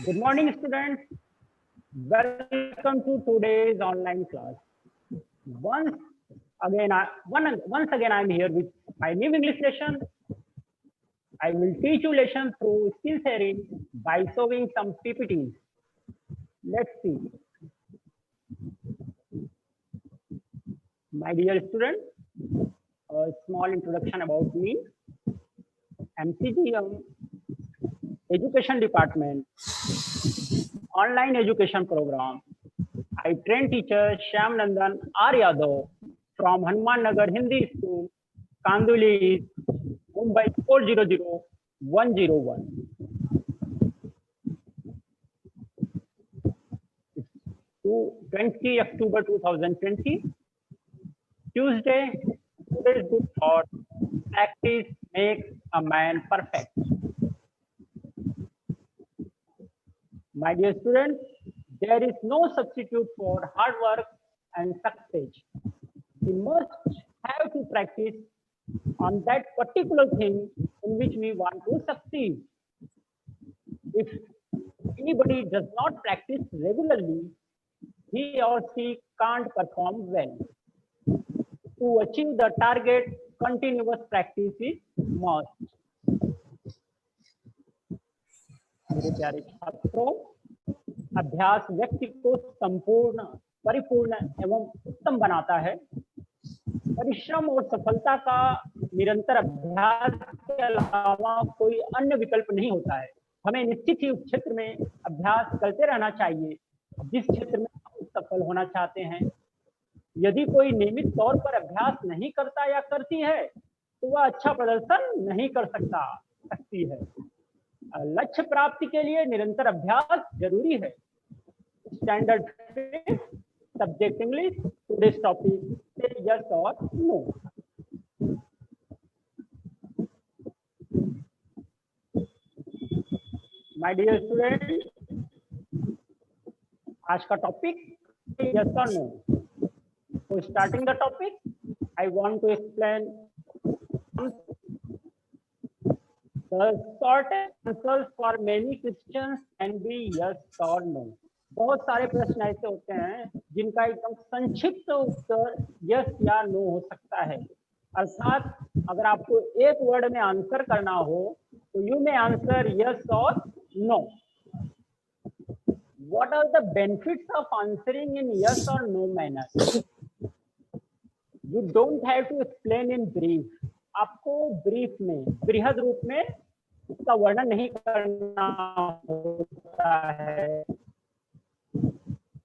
Good morning, students. Welcome to today's online class. Once again, I'm here with my new English lesson. I will teach you lesson through skill sharing by showing some PPTs. Let's see. My dear student, a small introduction about me. MCGM Education Department, online education program. I train teacher Shyam Nandan R. Yadav from Hanuman Nagar Hindi School, Kanduli, Mumbai 400101. To 20 October 2020, Tuesday. Today's good thought: practice makes a man perfect. My dear students, there is no substitute for hard work and success. We must have to practice on that particular thing in which we want to succeed. If anybody does not practice regularly, he or she can't perform well. To achieve the target, continuous practice is must. मेरे प्यारे छात्रों, अभ्यास व्यक्ति को संपूर्ण, परिपूर्ण एवं उत्तम बनाता है। परिश्रम और सफलता का निरंतर अभ्यास के अलावा कोई अन्य विकल्प नहीं होता है। हमें निश्चित ही उस क्षेत्र में अभ्यास करते रहना चाहिए जिस क्षेत्र में हम सफल होना चाहते हैं। यदि कोई नियमित तौर पर अभ्यास नहीं करता या करती है तो वह अच्छा प्रदर्शन नहीं कर सकती है। लक्ष्य प्राप्ति के लिए निरंतर अभ्यास जरूरी है। Standard subject English, today's topic से यस और नो। माय डियर स्टूडेंट, आज का टॉपिक यस और no. So starting the topic, I want to explain the short answers for many questions can be yes or no. बहुत सारे प्रश्न ऐसे होते हैं जिनका एकदम संक्षिप्त उत्तर यस या नो हो सकता है। अर्थात अगर आपको एक वर्ड में आंसर करना हो तो यू मे आंसर यस और no. What are the benefits of answering in yes or no manner? You don't have to explain in brief. आपको ब्रीफ में, बृहद रूप में इसका वर्णन नहीं करना होता है।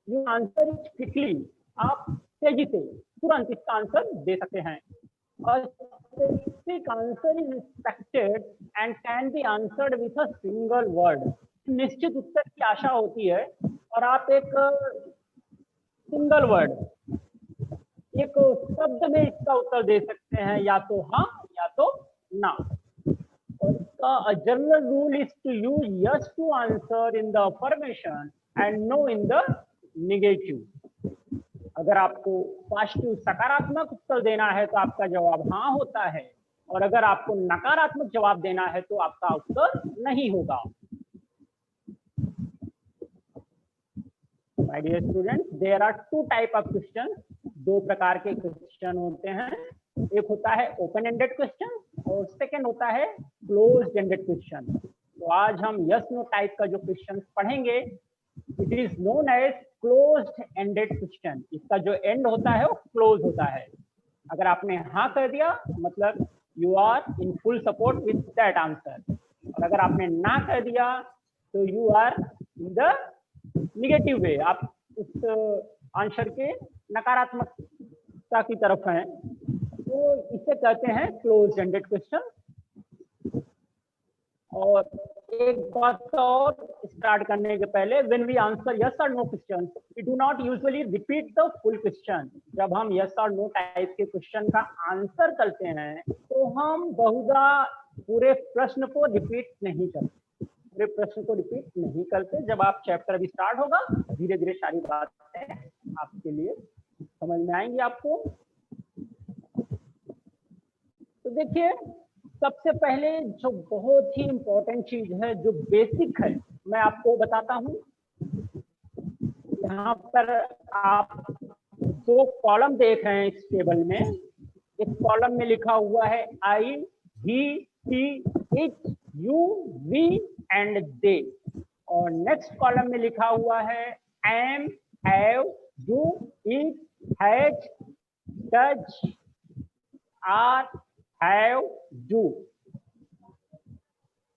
You answer it quickly. आप तेजी से तुरंत इसका आंसर दे सकते हैं। A specific answer is expected and can be answered with a single word. निश्चित उत्तर की आशा होती है और आप एक सिंगल वर्ड, एक शब्द में इसका उत्तर दे सकते हैं, या तो हाँ या तो ना। और इसका general rule is to use yes to answer in the affirmation and no in the negative. अगर आपको पॉजिटिव सकारात्मक उत्तर देना है तो आपका जवाब हाँ होता है, और अगर आपको नकारात्मक जवाब देना है तो आपका उत्तर नहीं होगा। My dear students, there are two type of questions. दो प्रकार के क्वेश्चन होते हैं। एक होता है ओपन एंडेड क्वेश्चन और सेकंड होता है क्लोज एंडेड क्वेश्चन। तो आज हम यस नो टाइप का जो क्वेश्चन पढ़ेंगे, it is known as closed ended question. इसका जो एंड होता है वो क्लोज होता है। अगर आपने हाँ कर दिया मतलब you are in full support with that answer, और अगर आपने ना कर दिया तो you are in the negative way, आप उस आंसर के नकारात्मकता की तरफ हैं। तो इसे कहते हैं क्लोज एंडेड क्वेश्चन। और एक बात और स्टार्ट करने के पहले, व्हेन वी आंसर यस और no question, we do not usually repeat the full question. जब हम यस और नो टाइप के क्वेश्चन का आंसर करते हैं तो हम बहुधा पूरे प्रश्न को रिपीट नहीं करते। पूरे प्रश्न को रिपीट नहीं करते। जब आप चैप्टर अभी स्टार्ट होगा, धीरे धीरे सारी बातें आपके लिए समझ में आएंगी आपको। तो देखिए, सबसे पहले जो बहुत ही इंपॉर्टेंट चीज है, जो बेसिक है, मैं आपको बताता हूँ। यहाँ पर आप दो कॉलम देख रहे हैं इस टेबल में। इस कॉलम में लिखा हुआ है I, he, she, it, you, we and they, और नेक्स्ट कॉलम में लिखा हुआ है am, have, do, it, has, does, are, have, do.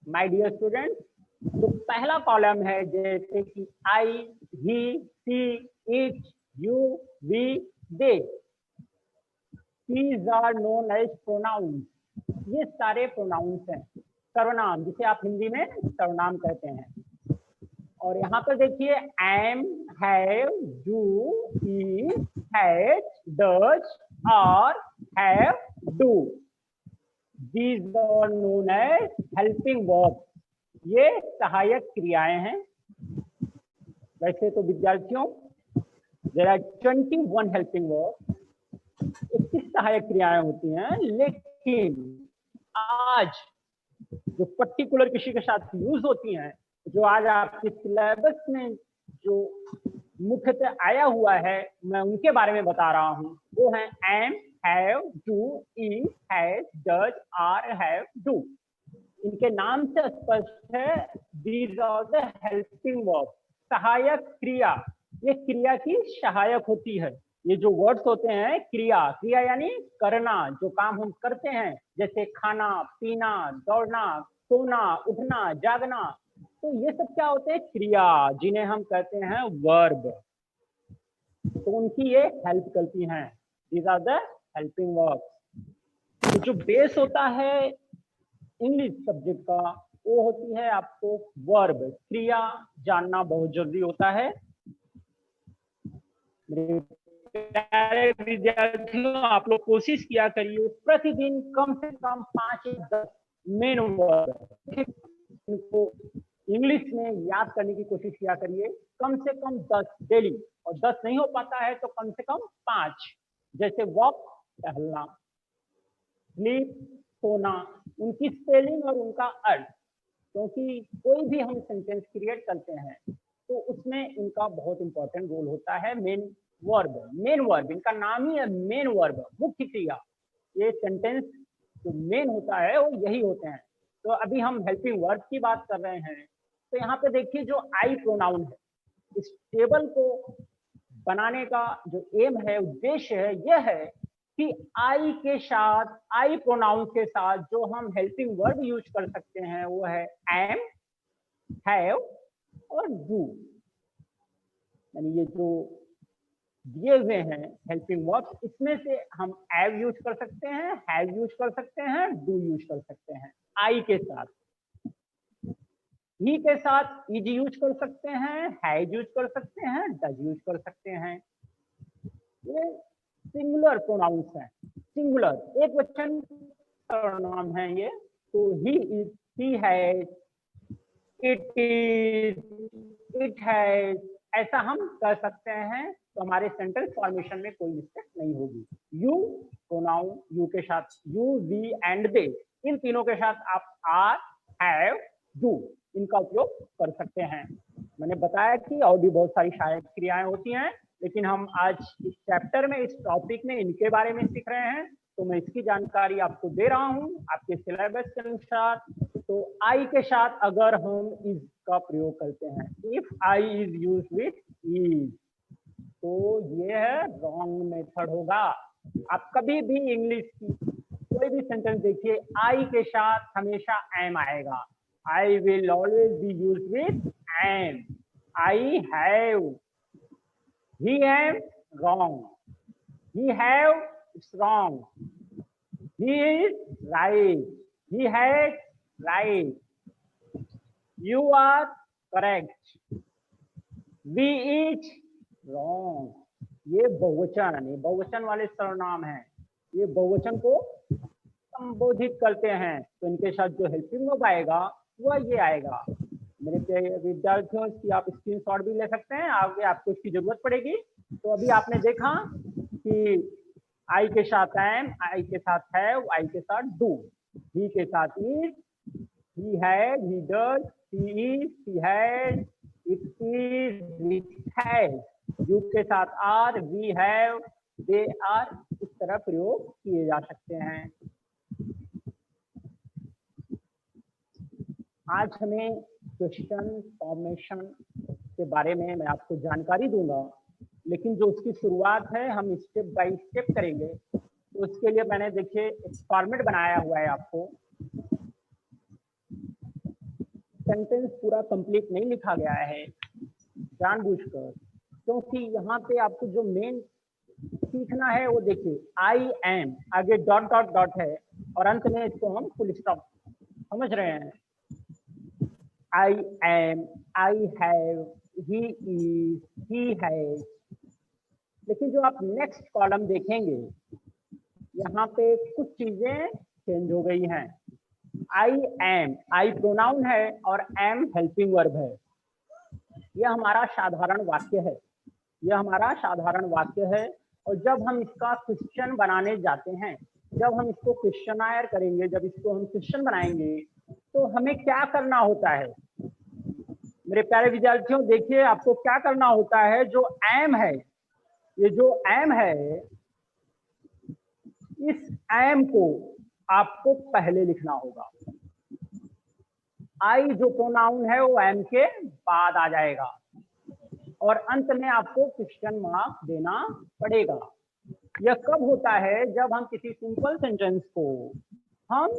My dear student, तो पहला कॉलम है जैसे कि I, he, she, it, you, we, they, these are known as pronouns। ये सारे प्रोनाउंस हैं, सर्वनाम, जिसे आप हिंदी में सर्वनाम कहते हैं। और यहाँ पर देखिए am, have, do, it, has, does, are, have, do, these are known as helping verbs। ये सहायक क्रियाएं हैं। वैसे तो विद्यार्थियों there are 21 helping verbs, 21 सहायक क्रियाएं होती हैं, लेकिन आज जो पर्टिकुलर किसी के साथ यूज होती हैं, जो आज आपके सिलेबस में जो मुख्यतः आया हुआ है, मैं उनके बारे में बता रहा हूं। वो है am, have, do, it, has, does, are, have, do. इनके नाम से स्पष्ट है, these are the helping verb, सहायक क्रिया। ये क्रिया की सहायक होती है। ये जो वर्ड्स होते हैं, क्रिया, क्रिया यानी करना, जो काम हम करते हैं, जैसे खाना, पीना, दौड़ना, सोना, उठना, जागना, तो ये सब क्या होते हैं? क्रिया, जिन्हें हम कहते हैं वर्ब। तो उनकी ये हेल्प करती हैं, these are the helping verbs. तो जो बेस होता है इंग्लिश सब्जेक्ट का, वो होती है आपको वर्ब, क्रिया जानना बहुत जरूरी होता है। मेरे प्यारे विद्यार्थियों, आप लोग कोशिश किया करिए प्रतिदिन कम से कम 5 या 10 मेन वर्ब इनको इंग्लिश में याद करने की कोशिश किया करिए, कम से कम 10 डेली। और 10 नहीं हो पाता है तो कम से कम 5, जैसे वॉक, टहलना, स्लीप, सोना, उनकी स्पेलिंग और उनका अर्थ। क्योंकि कोई भी हम सेंटेंस क्रिएट करते हैं तो उसमें इनका बहुत इंपॉर्टेंट रोल होता है। मेन वर्ब, मेन वर्ब, इनका नाम ही है मेन वर्ब, मुख्य क्रिया। ये सेंटेंस जो मेन होता है वो यही होते हैं। तो अभी हम हेल्पिंग वर्ब की बात कर रहे हैं। तो यहाँ पे देखिए जो आई प्रोनाउन है, इस टेबल को बनाने का जो एम है, उद्देश्य है, यह है कि आई के साथ, आई प्रोनाउन के साथ जो हम हेल्पिंग वर्ब यूज कर सकते हैं वो है एम, हैव और डू। यानी ये जो दिए हुए हैं हेल्पिंग वर्ब, इसमें से हम हैव यूज कर सकते हैं, हैव यूज कर सकते हैं, डू यूज कर सकते हैं आई के साथ। ही के साथ इज यूज कर सकते हैं, हैज यूज कर सकते हैं, डज यूज कर सकते हैं। ये सिंगुलर प्रोनाउंस है, सिंगुलर, एक वचन सर्वनाम है ये। तो he is, he has, it is, it has, ऐसा हम कर सकते हैं। तो हमारे सेंटेंस फॉर्मेशन में कोई मिस्टेक नहीं होगी। यू प्रोनाउन, यू के साथ यू, वी एंड दे, इन तीनों के साथ आप आर, हैव, डू, इनका उपयोग कर सकते हैं। मैंने बताया कि और भी बहुत सारी सहायक क्रियाएं होती हैं, लेकिन हम आज इस चैप्टर में, इस टॉपिक में इनके बारे में सीख रहे हैं, तो मैं इसकी जानकारी आपको दे रहा हूं आपके सिलेबस के अनुसार। तो आई के साथ अगर हम इज का प्रयोग करते हैं, if I is use with is, तो ये है रॉन्ग मेथड होगा। आप कभी भी इंग्लिश की कोई भी सेंटेंस देखिए, आई के साथ हमेशा एम आएगा। I will always be use with am. I have, he am, wrong, he have, it's wrong, he is right, he has right, you are correct, we is wrong। ये बहुवचन, ये बहुवचन वाले सर्वनाम हैं, ये बहुवचन को संबोधित करते हैं। तो इनके साथ जो हेल्पिंग वर्ब आएगा वह ये आएगा। मेरे विद्यार्थियों, इसकी आप स्क्रीनशॉट भी ले सकते हैं, आगे आपको इसकी जरूरत पड़ेगी। तो अभी आपने देखा कि आई के साथ एम, आई के साथ हैव, आई के साथ डू, ही के साथ is, he has, he does, she is, she has, it is, it has, you के साथ are, we have, they are, इस तरह प्रयोग किए जा सकते हैं। आज हमें क्वेश्चन फॉर्मेशन के बारे में मैं आपको जानकारी दूंगा, लेकिन जो उसकी शुरुआत है हम स्टेप बाय स्टेप करेंगे। तो उसके लिए मैंने देखिए एक फॉर्मेट बनाया हुआ है आपको। सेंटेंस पूरा कंप्लीट नहीं लिखा गया है जानबूझकर, क्योंकि यहाँ पे आपको जो मेन सीखना है वो देखिए आई एम, आगे डॉट डॉट डॉट है और अंत में इसको हम फुल स्टॉप समझ रहे हैं। I am, I have, he is, he has. लेकिन जो आप नेक्स्ट कॉलम देखेंगे यहाँ पे कुछ चीजें चेंज हो गई हैं। आई एम, आई प्रोनाउन है और एम हेल्पिंग वर्ब है। यह हमारा साधारण वाक्य है, यह हमारा साधारण वाक्य है। और जब हम इसका क्वेश्चन बनाने जाते हैं, जब हम इसको क्वेश्चनायर करेंगे, जब इसको हम क्वेश्चन बनाएंगे, तो हमें क्या करना होता है मेरे प्यारे विद्यार्थियों? देखिए आपको क्या करना होता है। जो एम है, ये जो एम है, इस एम को आपको पहले लिखना होगा। आई जो प्रोनाउन है वो एम के बाद आ जाएगा और अंत में आपको क्वेश्चन मार्क देना पड़ेगा। यह कब होता है? जब हम किसी सिंपल सेंटेंस को हम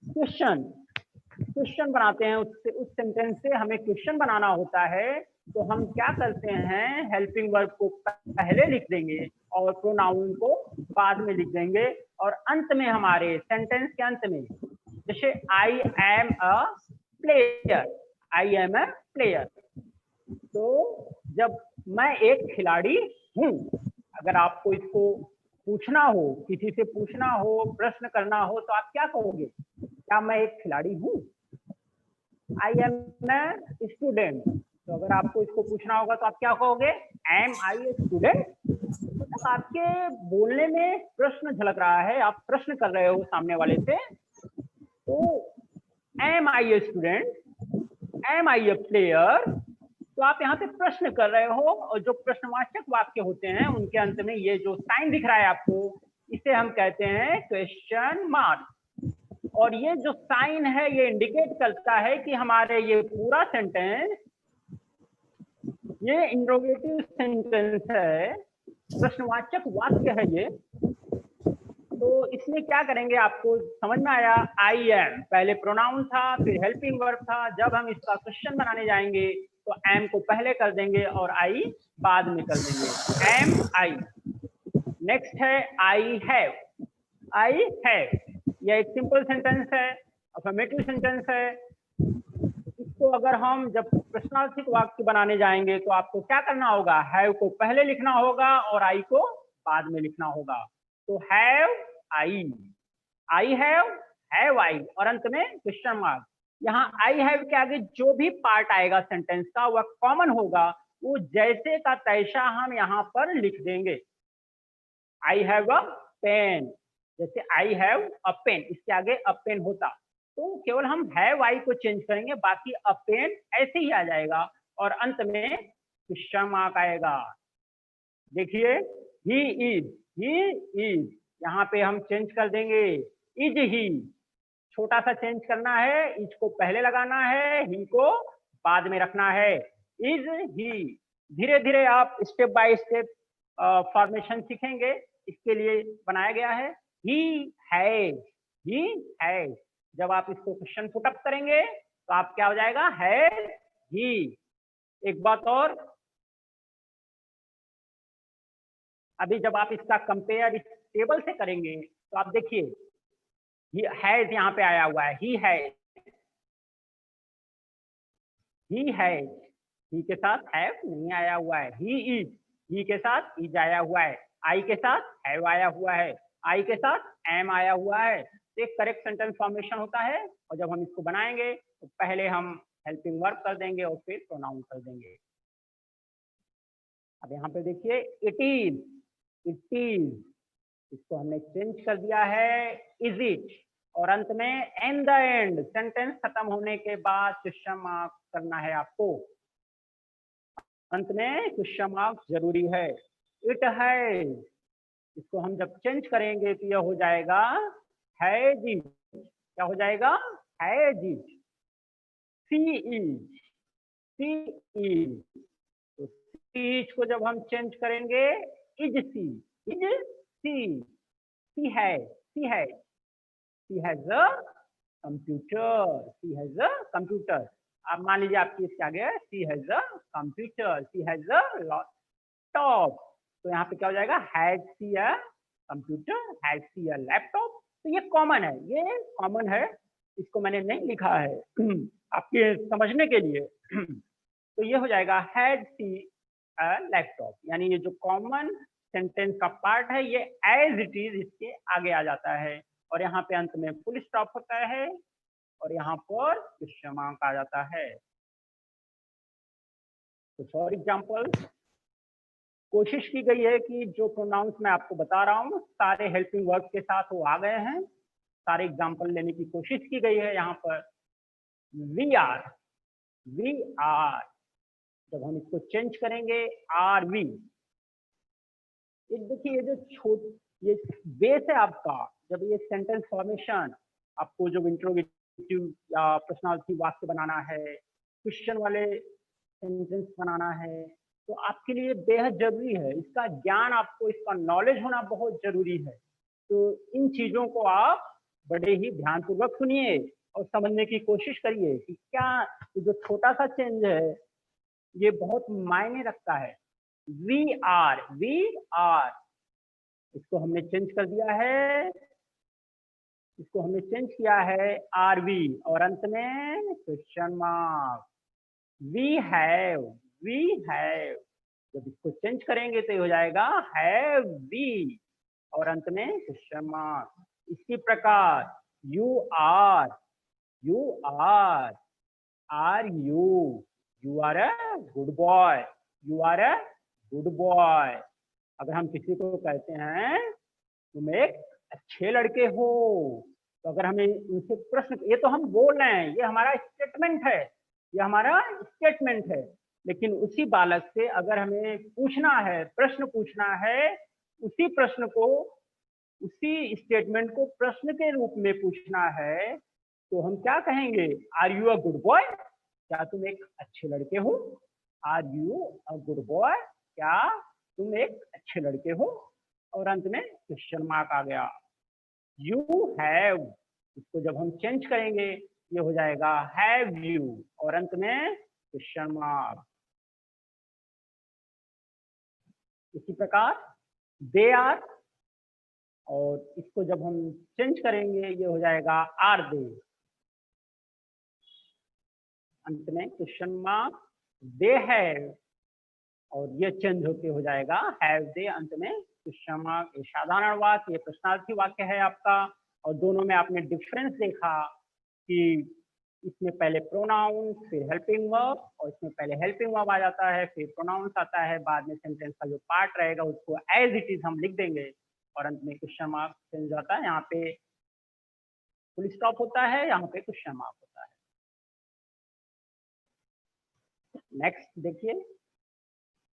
क्वेश्चन बनाते हैं, उससे उस सेंटेंस से हमें क्वेश्चन बनाना होता है, तो हम क्या करते हैं, हेल्पिंग वर्ब को पहले लिख देंगे और प्रोनाउन को बाद में लिख देंगे और अंत में हमारे सेंटेंस के अंत में, जैसे I am a player, I am a player, तो जब मैं एक खिलाड़ी हूं, अगर आपको इसको पूछना हो, किसी से पूछना हो, प्रश्न करना हो, तो आप क्या कहोगे? क्या मैं एक खिलाड़ी हूं? I am a student. तो अगर आपको इसको पूछना होगा तो आप क्या कहोगे? Am I a student. मतलब आपके बोलने में प्रश्न झलक रहा है, आप प्रश्न कर रहे हो सामने वाले से। तो am I a student, am I a player, तो आप यहाँ पे प्रश्न कर रहे हो और जो प्रश्नवाचक वाक्य होते हैं उनके अंत में ये जो साइन दिख रहा है आपको, इसे हम कहते हैं क्वेश्चन मार्क। और ये जो साइन है ये इंडिकेट करता है कि हमारे ये पूरा सेंटेंस ये इंट्रोगेटिव सेंटेंस है, प्रश्नवाचक वाक्य है ये। तो इसमें क्या करेंगे आपको समझ में आया? आई एम पहले प्रोनाउन था, फिर हेल्पिंग वर्ब था। जब हम इसका क्वेश्चन बनाने जाएंगे तो एम को पहले कर देंगे और आई बाद में कर देंगे। एम आई। नेक्स्ट है आई हैव, आई हैव, यह एक सिंपल सेंटेंस है, अफर्मेटिव सेंटेंस है। इसको अगर हम जब प्रश्नार्थक वाक्य बनाने जाएंगे तो आपको क्या करना होगा? हैव को पहले लिखना होगा और आई को बाद में लिखना होगा। तो have I, I have I और अंत में क्वेश्चन मार्क। यहाँ आई हैव के आगे जो भी पार्ट आएगा सेंटेंस का वह कॉमन होगा, वो जैसे का तैसा हम यहाँ पर लिख देंगे। आई हैव अ पेन, जैसे आई हैव अ पेन, इसके आगे अ पेन होता तो केवल हम हैव आई को चेंज करेंगे, बाकी अ पेन ऐसे ही आ जाएगा और अंत में क्वेश्चन मार्क आएगा। देखिए ही इज, ही इज, यहाँ पे हम चेंज कर देंगे इज ही, छोटा सा चेंज करना है, इज को पहले लगाना है, ही को बाद में रखना है, इज ही। धीरे धीरे आप स्टेप बाय स्टेप फॉर्मेशन सीखेंगे, इसके लिए बनाया गया है। ही हैज, ही हैज, जब आप इसको क्वेश्चन पुट अप करेंगे तो आप क्या हो जाएगा? Has he. एक बात और, अभी जब आप इसका कंपेयर इस टेबल से करेंगे तो आप देखिए हैज यहाँ पे आया हुआ है, ही हैज, ही हैज, ही के साथ हैव नहीं आया हुआ है। ही इज, ही के साथ इज आया हुआ है। आई के साथ हैव आया हुआ है, आई के साथ एम आया हुआ है। तो एक करेक्ट सेंटेंस फॉर्मेशन होता है और जब हम इसको बनाएंगे तो पहले हम हेल्पिंग वर्ब कर देंगे और फिर प्रोनाउन कर देंगे। अब यहाँ पे देखिए इट इज, इट इज, इसको हमने चेंज कर दिया है इज इट और अंत में एन द एंड, सेंटेंस खत्म होने के बाद क्वेश्चन मार्क करना है आपको। अंत में क्वेश्चन मार्क जरूरी है। इट है, इसको हम जब चेंज करेंगे तो यह हो जाएगा हैज इट। क्या हो जाएगा? Has it. She is, she is, तो सी इज को जब हम चेंज करेंगे इज सी, इज सी है, सी है, she has a computer, she has a computer. आप मान लीजिए आपकी इसके आगे she has a computer, she has a laptop, तो यहाँ पे क्या हो जाएगा? Has she a computer, has she a laptop. तो ये कॉमन है, ये कॉमन है, इसको मैंने नहीं लिखा है आपके समझने के लिए तो ये हो जाएगा हैज सी अ लैपटॉप, यानी ये जो कॉमन सेंटेंस का पार्ट है ये एज इट इज इसके आगे आ जाता है, और यहाँ पे अंत में फुल स्टॉप होता है और यहाँ पर क्वेश्चन मार्क आ जाता है। तो फॉर एग्जाम्पल कोशिश की गई है कि जो प्रोनाउंस मैं आपको बता रहा हूँ सारे हेल्पिंग वर्ब के साथ वो आ गए हैं, सारे एग्जाम्पल लेने की कोशिश की गई है। यहाँ पर वी आर, वी आर, जब हम इसको चेंज करेंगे आर वी, देखिए ये जो ये बेस है आपका, जब ये सेंटेंस फॉर्मेशन आपको जो इंट्रोगेटिव या प्रश्नार्थी वाक्य बनाना है, क्वेश्चन वाले सेंटेंस बनाना है, तो आपके लिए बेहद जरूरी है, इसका ज्ञान आपको, इसका नॉलेज होना बहुत जरूरी है। तो इन चीजों को आप बड़े ही ध्यानपूर्वक सुनिए और समझने की कोशिश करिए कि क्या जो छोटा सा चेंज है ये बहुत मायने रखता है। वी आर, वी आर, इसको हमने चेंज कर दिया है, इसको हमने चेंज किया है आर वी, और अंत में question mark. We have, we have, जब इसको चेंज करेंगे तो ये हो जाएगा हैव वी, और अंत में क्वेश्चन मार्क। इसी प्रकार you are, you are you, you are a good boy, you are a good boy. अगर हम किसी को कहते हैं तुम एक अच्छे लड़के हो, तो अगर हमें उनसे प्रश्न, ये तो हम बोल रहे हैं, ये हमारा स्टेटमेंट है, ये हमारा स्टेटमेंट है, लेकिन उसी बालक से अगर हमें पूछना है, प्रश्न पूछना है, उसी प्रश्न को, उसी स्टेटमेंट को प्रश्न के रूप में पूछना है, तो हम क्या कहेंगे? Are you a good boy, क्या तुम एक अच्छे लड़के हो? Are you a good boy, क्या तुम एक अच्छे लड़के हो? और अंत में क्वेश्चन मार्क आ गया। यू हैव, इसको जब हम चेंज करेंगे ये हो जाएगा हैव यू, और अंत में क्वेश्चन मार्क। इसी प्रकार दे आर, और इसको जब हम चेंज करेंगे ये हो जाएगा आर दे, अंत में क्वेश्चन मार्क। दे हैव, और ये चेंज होके हो जाएगा हैव दे, अंत में क्वेश्चन मार्क। ये साधारण वाक्य, ये प्रश्नार्थी वाक्य है आपका, और दोनों में आपने डिफरेंस देखा कि इसमें पहले प्रोनाउन फिर हेल्पिंग वर्ब, और इसमें पहले हेल्पिंग वर्ब आ जाता है फिर प्रोनाउंस आता है, बाद में सेंटेंस का जो पार्ट रहेगा उसको एज इट इज हम लिख देंगे, और अंत में क्वेश्चन मार्क चेंज होता है। यहाँ पे फुल स्टॉप होता है, यहाँ पे क्वेश्चन मार्क होता है। नेक्स्ट देखिए,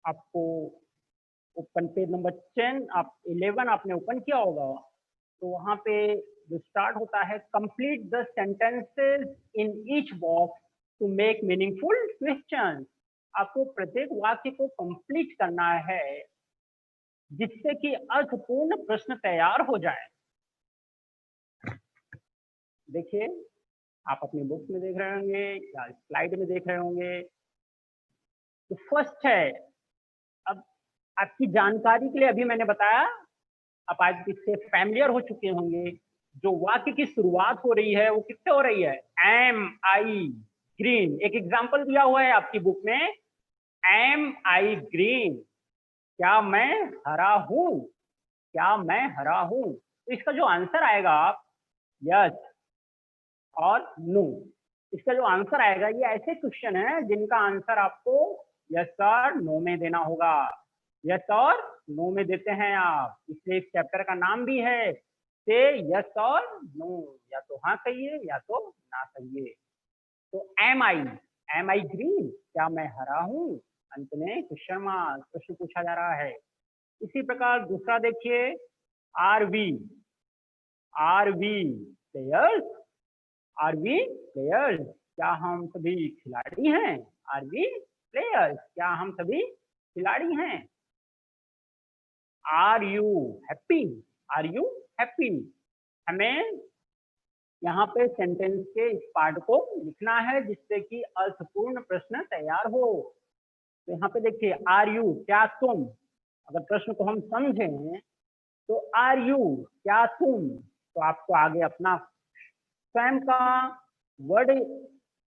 आपको ओपन पेज नंबर 10, आप 11 आपने ओपन किया होगा, तो वहां पे जो स्टार्ट होता है, complete the sentences in each box to make meaningful question. आपको प्रत्येक वाक्य को कंप्लीट करना है जिससे कि अर्थपूर्ण प्रश्न तैयार हो जाए। देखिए, आप अपनी बुक में देख रहे होंगे या स्लाइड में देख रहे होंगे। तो फर्स्ट है, अब आपकी जानकारी के लिए अभी मैंने बताया, आप आज इससे फैमिलियर हो चुके होंगे। जो वाक्य की शुरुआत हो रही है वो किससे हो रही है? एम आई ग्रीन। एक एग्जांपल दिया हुआ है आपकी बुक में, एम आई ग्रीन, क्या मैं हरा हूं, क्या मैं हरा हूं। तो इसका जो आंसर आएगा आप यस और नो, इसका जो आंसर आएगा, ये ऐसे क्वेश्चन है जिनका आंसर आपको यस और नो में देना होगा। यस और नो में देते हैं आप, इसलिए इस चैप्टर का नाम भी है से यस और नो, या तो हाँ कहिए या तो ना कहिए। तो एम आई ग्रीन, क्या मैं हरा हूँ, अंत में क्वेश्चन मार्क, प्रश्न पूछा जा रहा है। इसी प्रकार दूसरा देखिए, are we players, are we players, क्या हम सभी खिलाड़ी हैं, आर वी प्लेयर्स, क्या हम सभी खिलाड़ी हैं। Are you happy, are you happy, हमें यहाँ पे सेंटेंस के इस पार्ट को लिखना है जिससे कि अर्थपूर्ण प्रश्न तैयार हो। तो यहाँ पे देखिए, आर यू, क्या तुम, अगर प्रश्न को हम समझें तो आर यू, क्या तुम, तो आपको आगे अपना स्वयं का वर्ड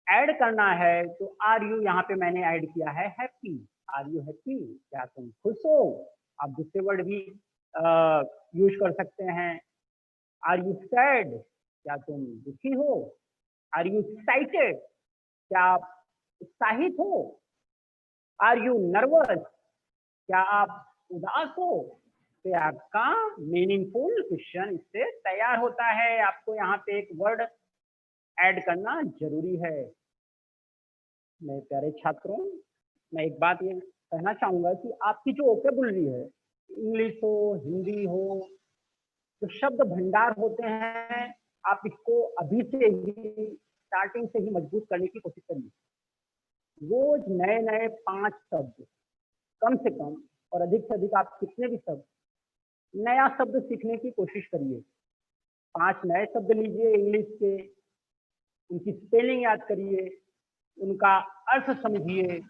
ऐड करना है। तो आर यू यहाँ पे मैंने ऐड किया है हैप्पी, आर यू हैप्पी, क्या तुम खुश हो। आप दूसरे वर्ड भी यूज कर सकते हैं। आर यू सैड, क्या तुम दुखी हो। आर यू एक्साइटेड, क्या आप उत्साहित हो। आर यू नर्वस, क्या आप उदास हो। तो आपका मीनिंगफुल क्वेश्चन इससे तैयार होता है। आपको यहाँ पे एक वर्ड ऐड करना जरूरी है। मेरे प्यारे छात्रों, मैं एक बात ये कहना चाहूंगा कि आपकी जो वोकैबुलरी है, इंग्लिश हो हिंदी हो, जो शब्द भंडार होते हैं, आप इसको अभी से ही स्टार्टिंग से ही मजबूत करने की कोशिश करिए। रोज नए नए 5 शब्द कम से कम और अधिक से अधिक आप कितने भी शब्द, नया शब्द सीखने की कोशिश करिए। 5 नए शब्द लीजिए इंग्लिश के, उनकी स्पेलिंग याद करिए, उनका अर्थ समझिए,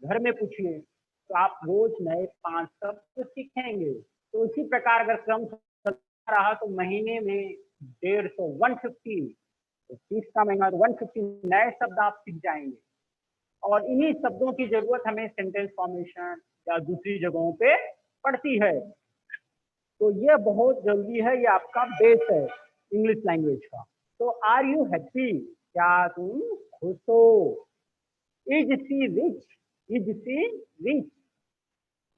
घर में पूछिए, तो आप रोज नए 5 शब्द सीखेंगे। तो इसी प्रकार अगर क्रम चलता रहा तो महीने में 150, 150, तो 30 का महीना 150 नए शब्द आप सीख जाएंगे। और इन्हीं शब्दों की जरूरत हमें सेंटेंस फॉर्मेशन या दूसरी जगहों पे पड़ती है। तो ये बहुत जरूरी है, ये आपका बेस है इंग्लिश लैंग्वेज का। तो आर यू हैप्पी, क्या तुम खुश हो। Is she rich, is she rich,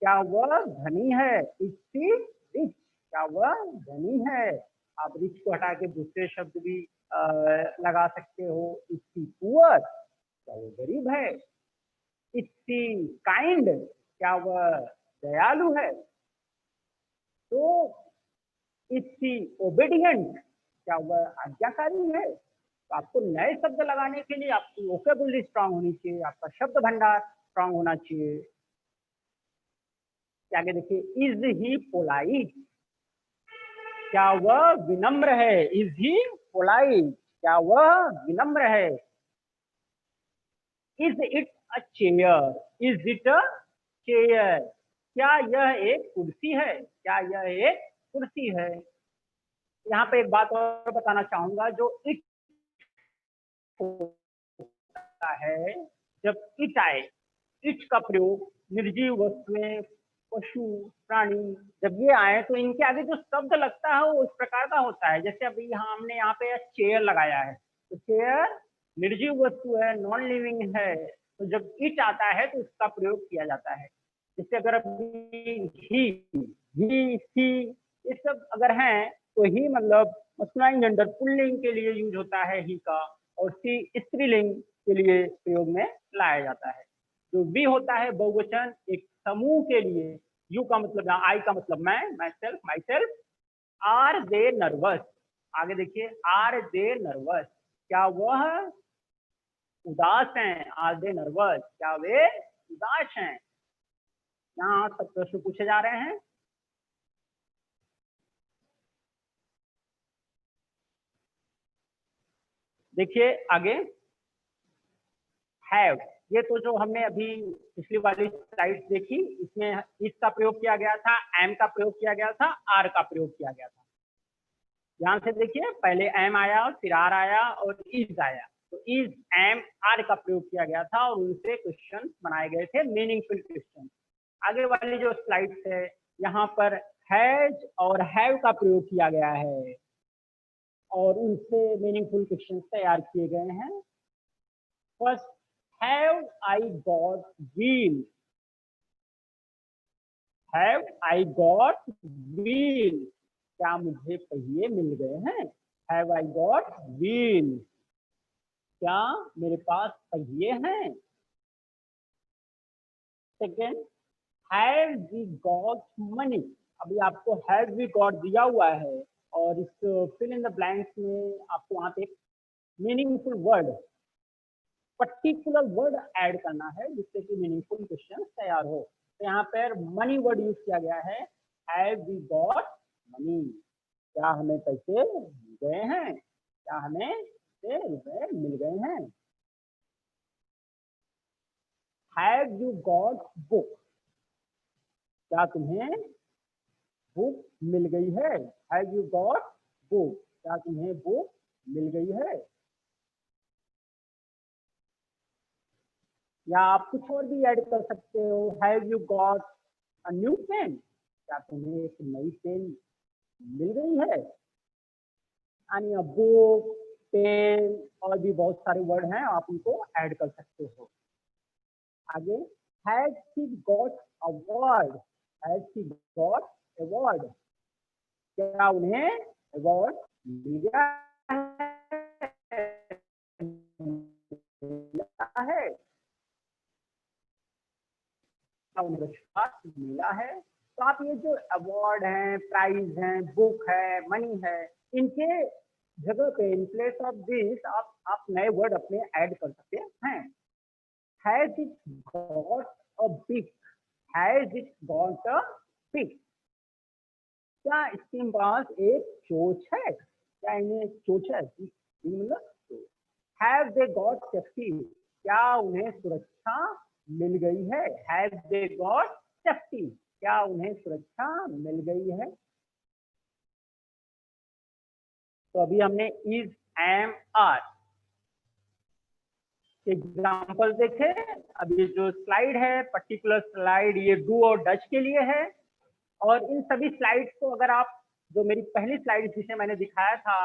क्या वह धनी है। इज सी रिच, क्या वह धनी है। आप रिच को हटा के दूसरे शब्द भी लगा सकते हो। इज सी पुअर, क्या वो गरीब है। इज सी काइंड, क्या वह दयालु है। तो इज सी ओबेडिएंट, क्या वह आज्ञाकारी है। तो आपको नए शब्द लगाने के लिए आपकी वोकैबुलरी स्ट्रांग होनी चाहिए, आपका शब्द भंडार स्ट्रांग होना चाहिए। आगे देखिए, इज ही पोलाइट, क्या वह विनम्र है। इज ही पोलाइट, क्या वह विनम्र है। Is it a chair, is it a chair, क्या यह एक कुर्सी है। क्या यह एक कुर्सी है। यहाँ पे एक बात और बताना चाहूंगा, जो इट होता है, जब इट आए, इट का प्रयोग निर्जीव वस्तुएं, पशु, प्राणी, जब ये आए तो इनके आगे जो शब्द लगता है वो इस प्रकार का होता है। जैसे अभी हमने यहाँ पे चेयर लगाया है, तो चेयर निर्जीव वस्तु है, नॉन लिविंग है। तो जब इट आता है तो इसका प्रयोग किया जाता है। जैसे अगर अभी ही सी, ये सब अगर हैं तो ही मतलब मस्कुलाइन जेंडर पुल्लिंग के लिए यूज होता है ही का, और सी स्त्रीलिंग के लिए प्रयोग में लाया जाता है। जो वी होता है बहुवचन, एक समूह के लिए। यू का मतलब, आई का मतलब मैं, myself, myself. Are they nervous, आगे देखिए, आर दे नर्वस, क्या वह उदास हैं। आर दे नर्वस, क्या वे उदास हैं। यहाँ सब प्रश्न पूछे जा रहे हैं। देखिए आगे, हैव, ये तो जो हमने अभी पिछली वाली स्लाइड देखी, इसमें इस का प्रयोग किया गया था, एम का प्रयोग किया गया था, आर का प्रयोग किया गया था। ध्यान से देखिए, पहले एम आया और फिर आर आया और इज आया। तो इज, एम, आर का प्रयोग किया गया था और उनसे क्वेश्चन बनाए गए थे, मीनिंगफुल क्वेश्चन। आगे वाली जो स्लाइड है, यहाँ पर हैज और हैव का प्रयोग किया गया है और उनसे मीनिंगफुल क्वेश्चन तैयार किए गए हैं। First, have I got wheel, have I got wheel, क्या मुझे पहिए मिल गए हैं? Have I got wheels? क्या मेरे पास पहिए हैं? Second, have we got money? अभी आपको हैव वी गॉट दिया हुआ है और इस फिल इन द ब्लैंक्स में आपको वहां पे meaningful word, particular word add करना है जिससे कि मीनिंगफुल क्वेश्चन तैयार हो। तो यहाँ पर मनी वर्ड यूज किया गया है, हैव वी गॉट मनी? क्या हमें पैसे मिल गए हैं? क्या हमें रुपए मिल गए हैं? Have you got book? क्या तुम्हें बुक मिल गई है? Have you got book? क्या तुम्हें बुक मिल गई है? या आप कुछ और भी ऐड कर सकते हो, have you got a new pen? क्या तुम्हें एक नई पेन मिल गई है? यानी बुक, पेन और भी बहुत सारे वर्ड हैं, आप उनको ऐड कर सकते हो। आगे, has she got award? Has she got award? क्या उन्हें अवार्ड मिल गया है? उन्हें मिला है? तो आप ये जो अवार्ड हैं, प्राइज हैं, बुक है, मनी है, इनके जगह पे इन प्लेस ऑफ दिस आप नए वर्ड अपने ऐड कर सकते हैं। Has it got a big? Has it got a big? क्या इसके पास एक चोच है? क्या इन्हें चोच है? मतलब हैव दे गॉट सेफ्टी? क्या उन्हें सुरक्षा मिल गई है? Have they got safety? क्या उन्हें सुरक्षा मिल गई है? तो अभी हमने इज, एम, आर एग्जाम्पल देखे। अब ये जो स्लाइड है, पर्टिकुलर स्लाइड, ये डू और डच के लिए है। और इन सभी स्लाइड्स को अगर आप, जो मेरी पहली स्लाइड जिसे मैंने दिखाया था,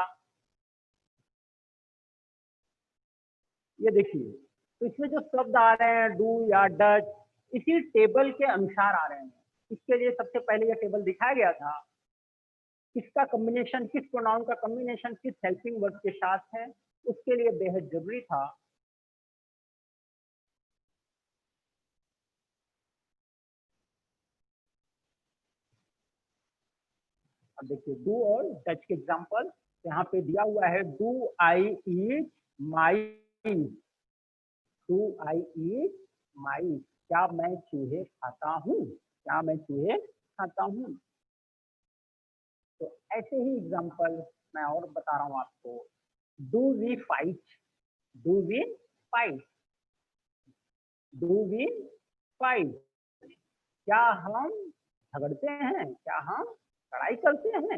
ये देखिए, तो इसमें जो शब्द आ रहे हैं डू या डच, इसी टेबल के अनुसार आ रहे हैं। इसके लिए सबसे पहले यह टेबल दिखाया गया था, किसका कॉम्बिनेशन, किस प्रोनाउन का कॉम्बिनेशन किस हेल्पिंग वर्ड के साथ है, उसके लिए बेहद जरूरी था। अब देखिए, डू और डच के एग्जाम्पल यहाँ पे दिया हुआ है। Do I eat mice? Do I eat mice? क्या मैं चूहे खाता हूँ? क्या मैं चूहे खाता हूँ? तो ऐसे ही एग्जाम्पल मैं और बता रहा हूँ आपको। Do we fight? Do we fight? Do we fight? क्या हम झगड़ते हैं? क्या हम लड़ाई करते हैं?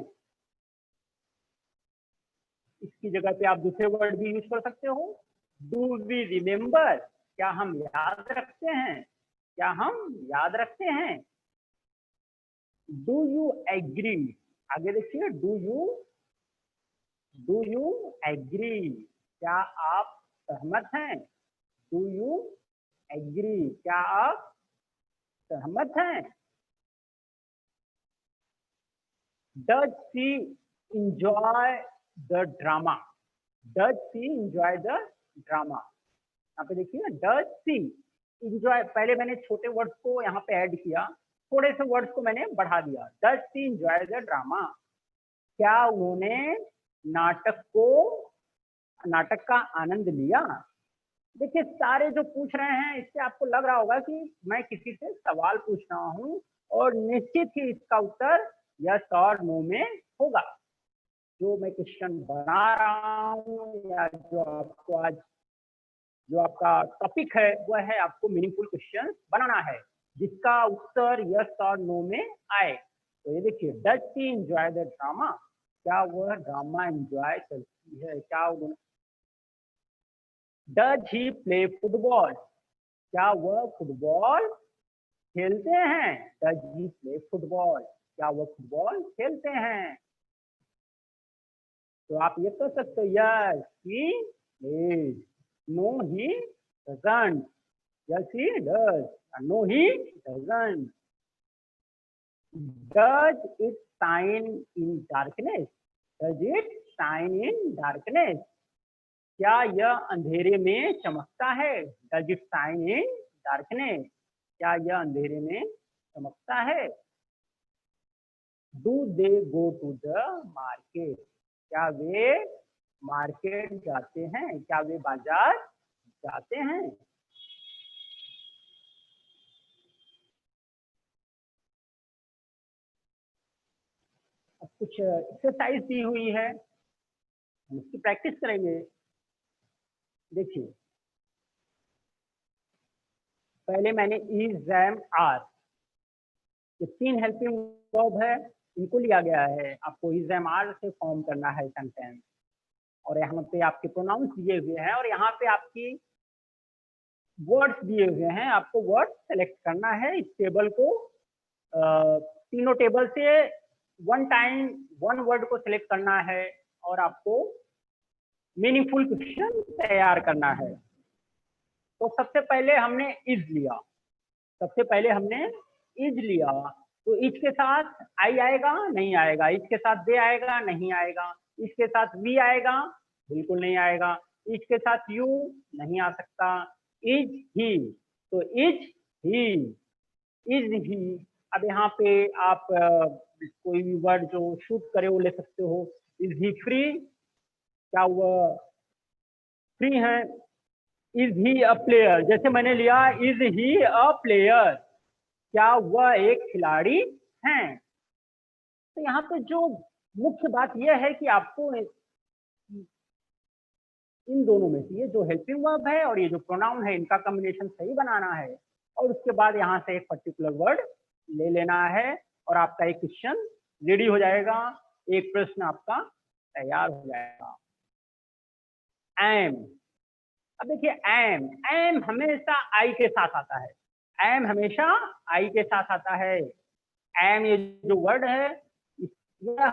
इसकी जगह पे आप दूसरे वर्ड भी यूज कर सकते हो। Do we remember? क्या हम याद रखते हैं? क्या हम याद रखते हैं? Do you agree? आगे देखिए, डू यू एग्री? क्या आप सहमत हैं? Do you agree? क्या आप सहमत हैं? Does she enjoy the drama? Does she enjoy the drama? यहाँ पे देखिए, डज सी इंजॉय, पहले मैंने छोटे वर्ड्स को यहाँ पे ऐड किया, थोड़े से वर्ड्स को मैंने बढ़ा दिया। Does she enjoy the drama? क्या उन्होंने नाटक का आनंद लिया? देखिए, सारे जो पूछ रहे हैं, इससे आपको लग रहा होगा कि मैं किसी से सवाल पूछ रहा हूँ और निश्चित ही इसका उत्तर यस और नो में होगा। जो मैं क्वेश्चन बना रहा हूँ या जो आपका टॉपिक है, वह है आपको मीनिंगफुल क्वेश्चन बनाना है जिसका उत्तर यस और नो में आए। तो ये देखिए, does she enjoy the drama? क्या वह ड्रामा एंजॉय करती है? क्या उन्होंने, डज ही प्ले फुटबॉल? क्या वह फुटबॉल खेलते हैं? Does he play football? क्या वह फुटबॉल खेलते हैं? तो आप ये कह सकते हो, yes he plays, no he doesn't, yes he does, no he doesn't. Does it shine in darkness, does it shine in darkness, क्या यह अंधेरे में चमकता है, does it shine in darkness, क्या यह अंधेरे में चमकता है। Do they go to the market, क्या वे मार्केट जाते हैं, क्या वे बाजार जाते हैं। अब कुछ एक्सरसाइज दी हुई है, हम इसकी प्रैक्टिस करेंगे। देखिए, पहले मैंने इज एम आर, ये 3 हेल्पिंग वर्ब है, इनको लिया गया है। आपको इज एम आर से फॉर्म करना है सेंटेंस, और यहाँ पे आपके प्रोनाउंस दिए हुए हैं, और यहाँ पे आपकी वर्ड्स दिए हुए हैं। आपको वर्ड सेलेक्ट करना है। इस टेबल को तीनों टेबल से वन टाइम वन वर्ड को सिलेक्ट करना है, और आपको मीनिंगफुल क्वेश्चन तैयार करना है। तो सबसे पहले हमने इज लिया, सबसे पहले हमने इज लिया, तो इज के साथ आई आएगा नहीं आएगा, इज के साथ दे आएगा नहीं आएगा, इज के साथ वी आएगा बिल्कुल नहीं आएगा, इज के साथ यू नहीं आ सकता, इज ही, तो इज ही, इज ही। अब यहाँ पे आप कोई भी वर्ड जो शूट करे वो ले सकते हो। इज ही फ्री, क्या वह फ्री है। इज ही अ प्लेयर, जैसे मैंने लिया इज ही अ प्लेयर, क्या वह एक खिलाड़ी है। तो यहाँ पे जो मुख्य बात यह है कि आपको इन दोनों में से ये जो हेल्पिंग वर्ब है और ये जो प्रोनाउन है, इनका कॉम्बिनेशन सही बनाना है, और उसके बाद यहाँ से एक पर्टिकुलर वर्ड ले लेना है, और आपका एक क्वेश्चन रेडी हो जाएगा, एक प्रश्न आपका तैयार हो जाएगा। एम, अब देखिए एम, एम हमेशा आई के साथ आता है, एम हमेशा आई के साथ आता है। एम ये जो वर्ड है, यह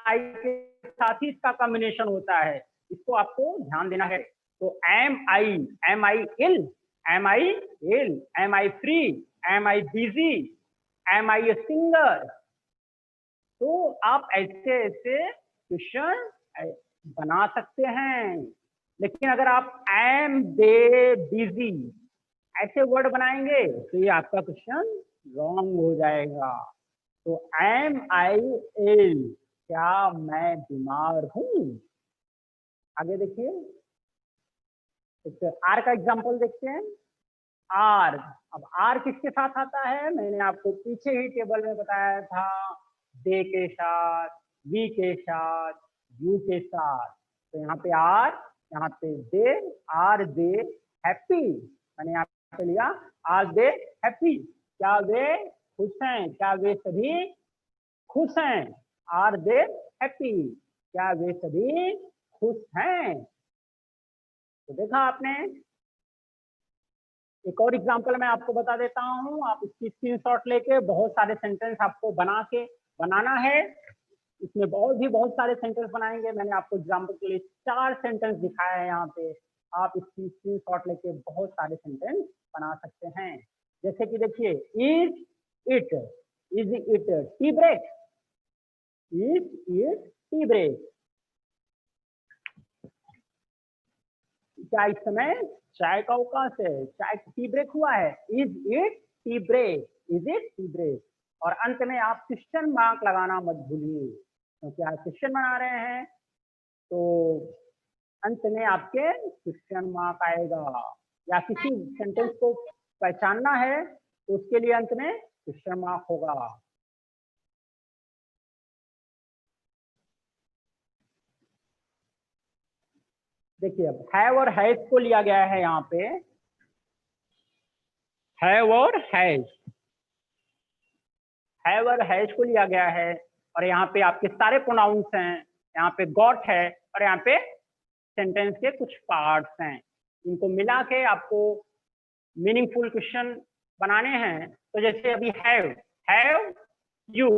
आई के साथ ही इसका कॉम्बिनेशन होता है, इसको आपको ध्यान देना है। तो am I ill, am I ill, am I free, am I busy, am I a singer. तो आप ऐसे ऐसे क्वेश्चन बना सकते हैं। लेकिन अगर आप एम दे बिजी ऐसे वर्ड बनाएंगे तो ये आपका क्वेश्चन रॉन्ग हो जाएगा। तो एम आई इल, क्या मैं बीमार हूं। आगे देखिए, आर का एग्जांपल देखते हैं। आर, अब आर किसके साथ आता है, मैंने आपको पीछे ही टेबल में बताया था, दे के साथ, वी के साथ, यू के साथ। तो यहाँ पे आर, यहाँ पे दे, आर दे हैप्पी, मैंने यहाँ पे लिया आर दे हैप्पी, क्या वे खुश हैं, क्या वे सभी खुश हैं। आर दे हैप्पी, क्या वे सभी खुश हैं। तो देखा आपने। एक और एग्जांपल मैं आपको बता देता हूं, आप इसकी स्क्रीनशॉट लेके बहुत सारे सेंटेंस आपको बनाना है। इसमें बहुत सारे सेंटेंस बनाएंगे। मैंने आपको एग्जांपल के लिए 4 सेंटेंस दिखाया है यहाँ पे। आप इसकी स्क्रीनशॉट लेके बहुत सारे सेंटेंस बना सकते हैं। जैसे कि देखिए, is it tea break, is it tea break, क्या इस समय चाय का अवकाश है, चाय टी ब्रेक हुआ है। Is it tea break, is it tea break. और अंत में आप क्वेश्चन मार्क लगाना मत भूलिए, क्योंकि आप क्वेश्चन बना रहे हैं, तो अंत में आपके क्वेश्चन मार्क आएगा। या किसी सेंटेंस को पहचानना है तो उसके लिए अंत में क्वेश्चन मार्क होगा। देखिए, अब हैव और हैज को लिया गया है यहाँ पे, हैव और हैज को लिया गया है, और यहाँ पे आपके सारे प्रोनाउंस हैं, यहाँ पे गॉट है, और यहाँ पे सेंटेंस के कुछ पार्ट्स हैं। इनको मिला के आपको मीनिंगफुल क्वेश्चन बनाने हैं। तो जैसे अभी have you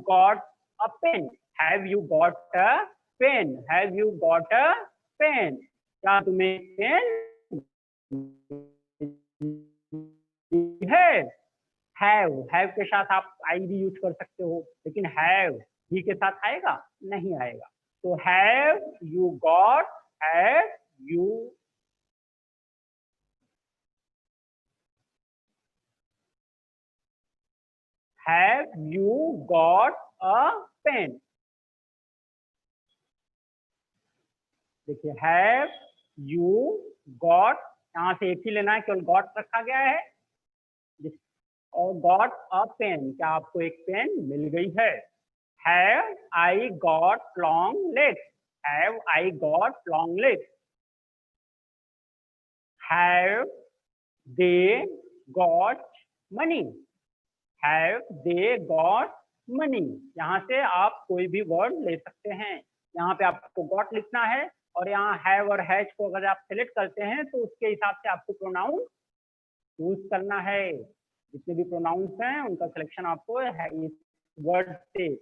got a pen, have you got a pen, have you got a pen, क्या तुम्हें पेन हैव के साथ आप आई भी यूज कर सकते हो, लेकिन हैव ही के साथ आएगा नहीं आएगा। तो have you got, have you got a pen. देखिए हैव यू गॉट, यहां से एक ही लेना है, केवल गॉट रखा गया है। और गॉट अ पेन, क्या आपको एक पेन मिल गई है। Have I got long legs, have I got long legs. Have they got money, have they got money. यहाँ से आप कोई भी वर्ड ले सकते हैं। यहाँ पे आपको गॉट लिखना है और यहाँ हैव और हैज को अगर आप सेलेक्ट करते हैं तो उसके हिसाब से आपको प्रोनाउन यूज करना है। जितने भी प्रोनाउंस हैं उनका सिलेक्शन आपको इस वर्ड से,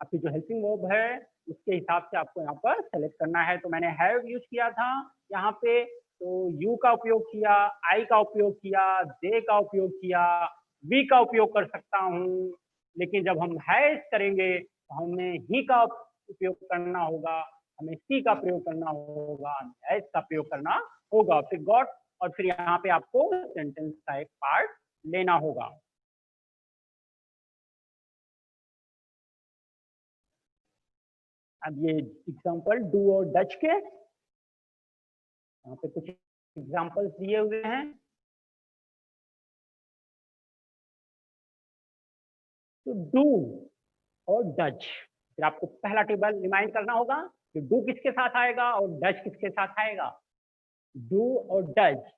आपकी जो हेल्पिंग वर्ब है उसके हिसाब से आपको यहाँ पर सेलेक्ट करना है। तो मैंने हैव यूज किया था यहाँ पे, तो यू का उपयोग किया, आई का उपयोग किया, दे का उपयोग किया, वी का उपयोग कर सकता हूँ। लेकिन जब हम हैज करेंगे तो हमें ही का उपयोग करना होगा, हमें सी का प्रयोग करना होगा, हैज का प्रयोग करना होगा, फिर गॉट, और फिर यहाँ पे आपको सेंटेंस का एक पार्ट लेना होगा। अब ये एग्जांपल डू और डच के, यहाँ पे कुछ एग्जांपल्स दिए हुए हैं। तो डू और डच, फिर आपको पहला टेबल रिमाइंड करना होगा कि डू किसके साथ आएगा और डच किसके साथ आएगा। डू और डच,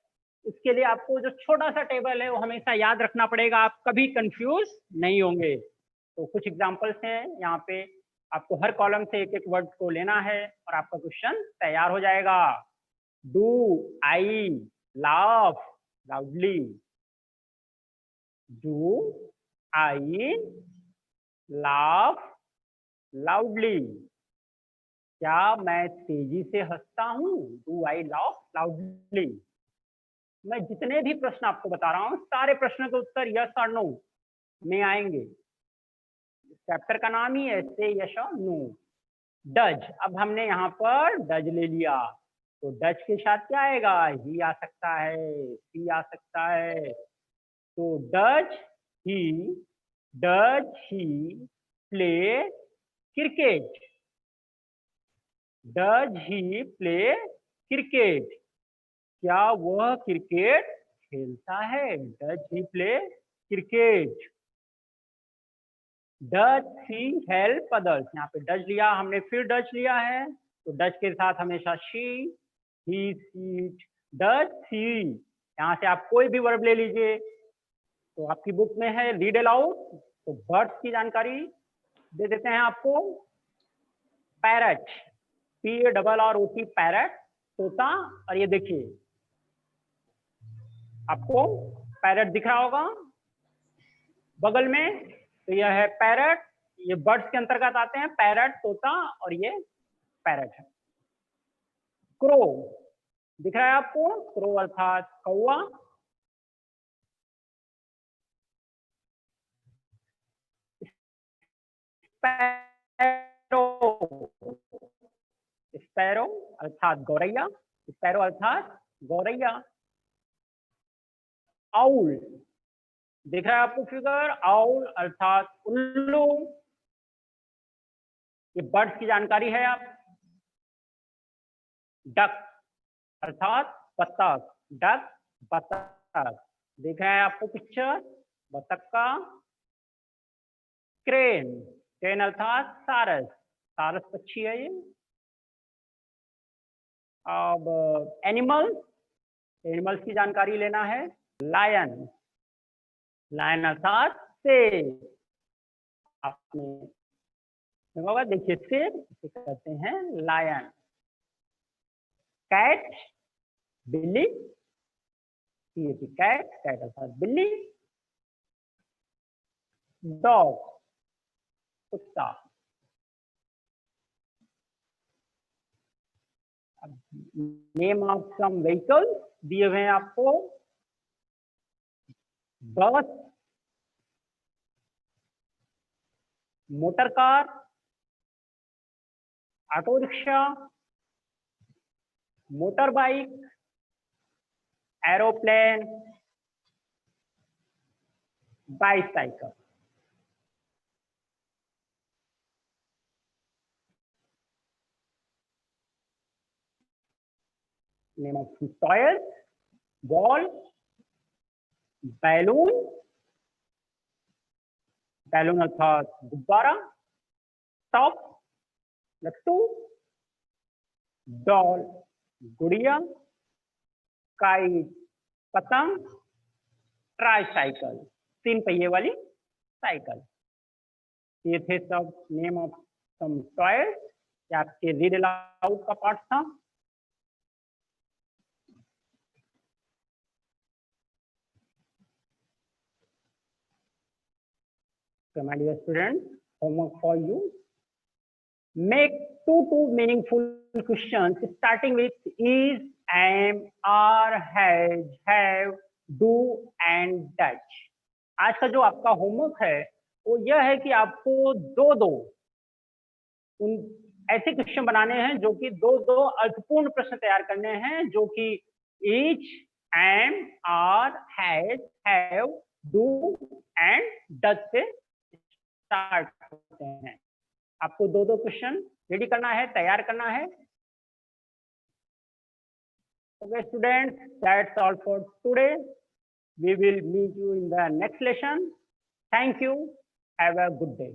इसके लिए आपको जो छोटा सा टेबल है वो हमेशा याद रखना पड़ेगा, आप कभी कंफ्यूज नहीं होंगे। तो कुछ एग्जांपल्स हैं यहाँ पे, आपको हर कॉलम से एक एक वर्ड को लेना है और आपका क्वेश्चन तैयार हो जाएगा। Do I laugh loudly, do I laugh loudly, क्या मैं तेजी से हंसता हूँ। Do I laugh loudly. मैं जितने भी प्रश्न आपको बता रहा हूँ सारे प्रश्नों के उत्तर यस और नो में आएंगे। चैप्टर का नाम ही है से यस और नो। डज, अब हमने यहाँ पर डज ले लिया, तो डज के साथ क्या आएगा, ही आ सकता है, सी आ सकता है। तो he does he play cricket, does he play cricket, क्या वह क्रिकेट खेलता है। Does he play cricket. Does he help others, यहाँ पे डज लिया हमने, फिर डज लिया है, तो डज के साथ हमेशा she, he, seat, does she. यहाँ से आप कोई भी वर्ब ले लीजिए। तो आपकी बुक में है रीड अलाउड, तो बर्ड्स की जानकारी दे देते हैं आपको। पैरट, PARROT, पैरट, तोता। और ये देखिए आपको पैरट दिख रहा होगा बगल में, तो यह है पैरट। ये बर्ड्स के अंतर्गत आते हैं, पैरट, तोता, और ये पैरट है। क्रो दिख रहा है आपको, क्रो अर्थात कौवा। स्पैरो, स्पैरो अर्थात गौरैया, स्पैरो अर्थात गौरैया। आउल दिख रहा है आपको फिगर, आउल अर्थात उल्लू। ये बर्ड्स की जानकारी है। आप डक अर्थात बतख, डक बतख देख रहे हैं आपको पिक्चर बतख का। क्रेन, क्रेन अर्थात सारस, सारस पक्षी है ये। अब एनिमल्स, एनिमल्स की जानकारी लेना है। लायन, लायन अर्थात शेर, आपने देखा होगा, देखिए शेर इसे कहते हैं लायन। कैट, बिल्ली, कैट, कैट अर्थात बिल्ली। डॉग, कुत्ता। नेम ऑफ सम व्हीकल दिए हुए हैं आपको। बस, motor car, auto rickshaw, motor bike, aeroplane, bicycle. Name of toys, ball, balloon, balloon अर्थात गुब्बारा, टॉप, लट्टू, डॉल, गुड़िया, काइट, पतंग, ट्राईसाइकिल, 3 पहिए वाली साइकिल। ये थे सब नेम ऑफ सम टॉयज। ये आपके रीड अलाउड का पार्ट था। So my dear students, homework for you. Make two meaningful questions starting with is, am, are, has, have, do and does. आज का जो आपका होमवर्क है वो यह है कि आपको दो उन ऐसे क्वेश्चन बनाने हैं जो कि दो अर्थपूर्ण प्रश्न तैयार करने हैं, जो कि is, am, are, has, have, do and does से स्टार्ट होते हैं। आपको दो क्वेश्चन रेडी करना है, तैयार करना है। Okay students, that's all for today. We will meet you in the next lesson. Thank you, have a good day.